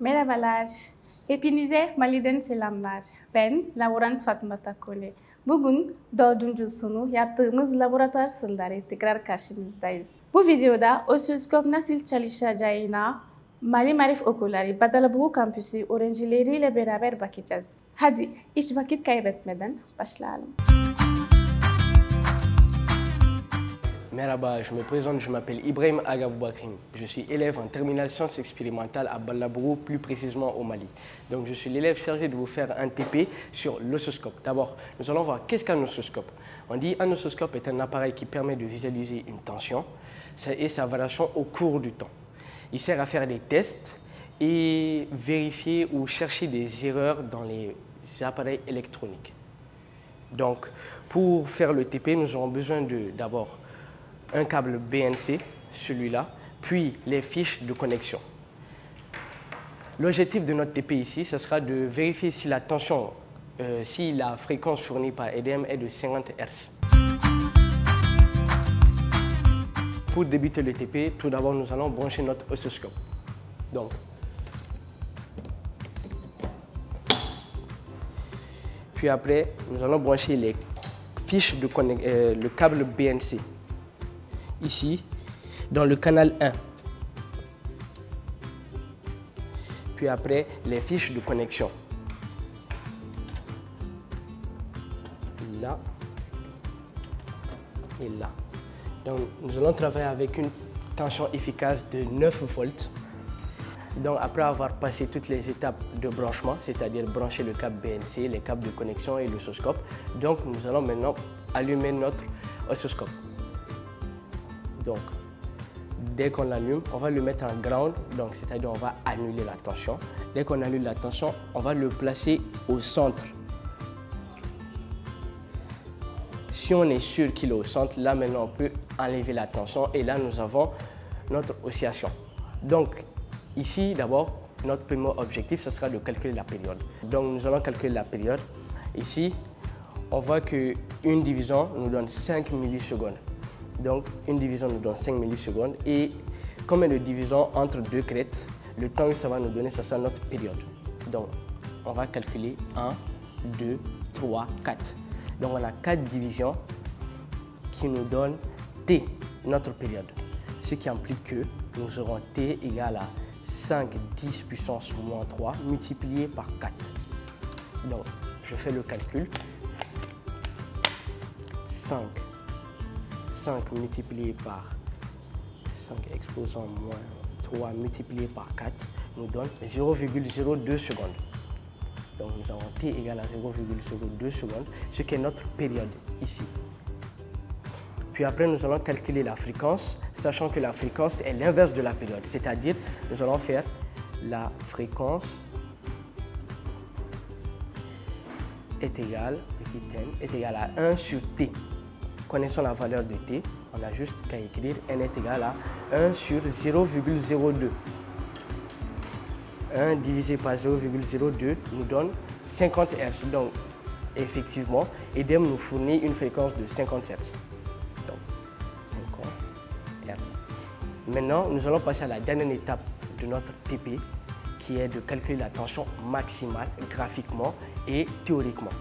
Merhabalar. Hepinize Mali'den selamlar. Ben laborant Fatmata Kole. Bugün 4. sunu yaptığımız laboratuvar sırları tekrar karşınızdayız. Bu videoda osiyoskop nasıl çalışacağına Mali Marif Okulları Badalabou Kampüsü öğrencileriyle beraber bakacağız. Hadi hiç vakit kaybetmeden başlayalım. Merhaba, je me présente, je m'appelle Ibrahim Agaboubakrine. Je suis élève en terminale sciences expérimentales à Badalabou, plus précisément au Mali. Donc je suis l'élève chargé de vous faire un TP sur l'oscilloscope. D'abord, nous allons voir qu'est-ce qu'un oscilloscope. On dit un oscilloscope est un appareil qui permet de visualiser une tension et sa variation au cours du temps. Il sert à faire des tests et vérifier ou chercher des erreurs dans les appareils électroniques. Donc pour faire le TP, nous aurons besoin d'abord un câble BNC, celui-là, puis les fiches de connexion. L'objectif de notre TP ici, ce sera de vérifier si la tension, si la fréquence fournie par EDM est de 50 Hz. Pour débuter le TP, tout d'abord, nous allons brancher notre oscilloscope. Donc, puis après, nous allons brancher les fiches de le câble BNC. Ici, dans le canal 1. Puis après, les fiches de connexion. Là et là. Donc, nous allons travailler avec une tension efficace de 9 volts. Donc, après avoir passé toutes les étapes de branchement, c'est-à-dire brancher le câble BNC, les câbles de connexion et l'oscilloscope, donc nous allons maintenant allumer notre oscilloscope. Donc, dès qu'on l'allume, on va le mettre en ground, donc c'est-à-dire on va annuler la tension. Dès qu'on annule la tension, on va le placer au centre. Si on est sûr qu'il est au centre, là maintenant on peut enlever la tension et là nous avons notre oscillation. Donc ici d'abord, notre premier objectif, ce sera de calculer la période. Donc nous allons calculer la période. Ici, on voit qu'une division nous donne 5 millisecondes. Donc, une division nous donne 5 millisecondes et combien de divisions entre deux crêtes, le temps que ça va nous donner, ça sera notre période. Donc, on va calculer 1, 2, 3, 4. Donc, on a 4 divisions qui nous donnent T, notre période. Ce qui implique que nous aurons T égale à 5 10 puissance moins 3 multiplié par 4. Donc, je fais le calcul. 5 multiplié par 5 exposant moins 3 multiplié par 4 nous donne 0,02 secondes. Donc nous avons T égale à 0,02 secondes, ce qui est notre période ici. Puis après nous allons calculer la fréquence, sachant que la fréquence est l'inverse de la période, c'est-à-dire nous allons faire la fréquence est égale, petit n, est égale à 1 sur T. Connaissons la valeur de T, on a juste qu'à écrire n est égal à 1 sur 0,02. 1 divisé par 0,02 nous donne 50 Hz. Donc, effectivement, EDM nous fournit une fréquence de 50 Hz. Donc, 50 Hz. Maintenant, nous allons passer à la dernière étape de notre TP, qui est de calculer la tension maximale graphiquement et théoriquement.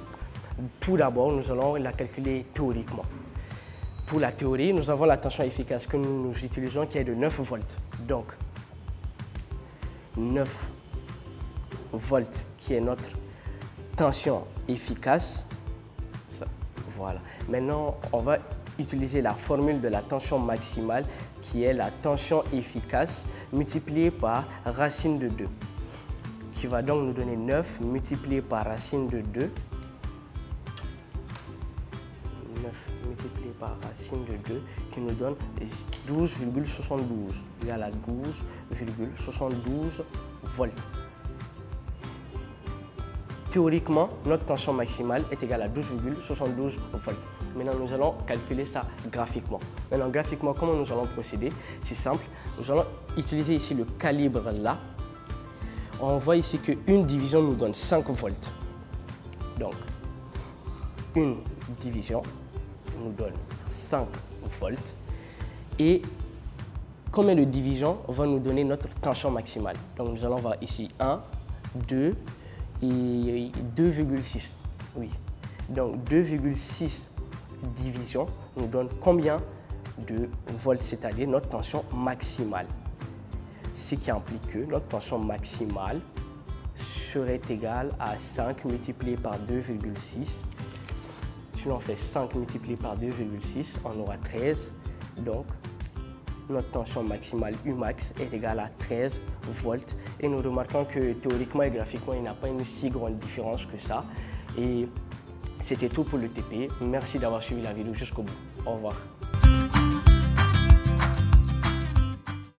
Tout d'abord, nous allons la calculer théoriquement. Pour la théorie, nous avons la tension efficace que nous utilisons qui est de 9 volts. Donc, 9 volts qui est notre tension efficace. Ça, voilà. Maintenant, on va utiliser la formule de la tension maximale qui est la tension efficace multipliée par racine de 2. Qui va donc nous donner 9 multiplié par racine de 2. 9 multiplié par racine de 2 qui nous donne 12,72 égale à 12,72 volts. Théoriquement, notre tension maximale est égale à 12,72 volts. Maintenant, nous allons calculer ça graphiquement. Maintenant, graphiquement, comment nous allons procéder? C'est simple. Nous allons utiliser ici le calibre là. On voit ici qu'une division nous donne 5 volts. Donc, une division nous donne 5 volts. Et combien de divisions va nous donner notre tension maximale. Donc nous allons voir ici 1, 2 et 2,6. Oui. Donc 2,6 divisions nous donne combien de volts, c'est-à-dire notre tension maximale. Ce qui implique que notre tension maximale serait égale à 5 multiplié par 2,6. Si l'on fait 5 multiplié par 2,6, on aura 13. Donc, notre tension maximale Umax est égale à 13 volts. Et nous remarquons que théoriquement et graphiquement, il n'y a pas une si grande différence que ça. Et c'était tout pour le TP. Merci d'avoir suivi la vidéo jusqu'au bout. Au revoir.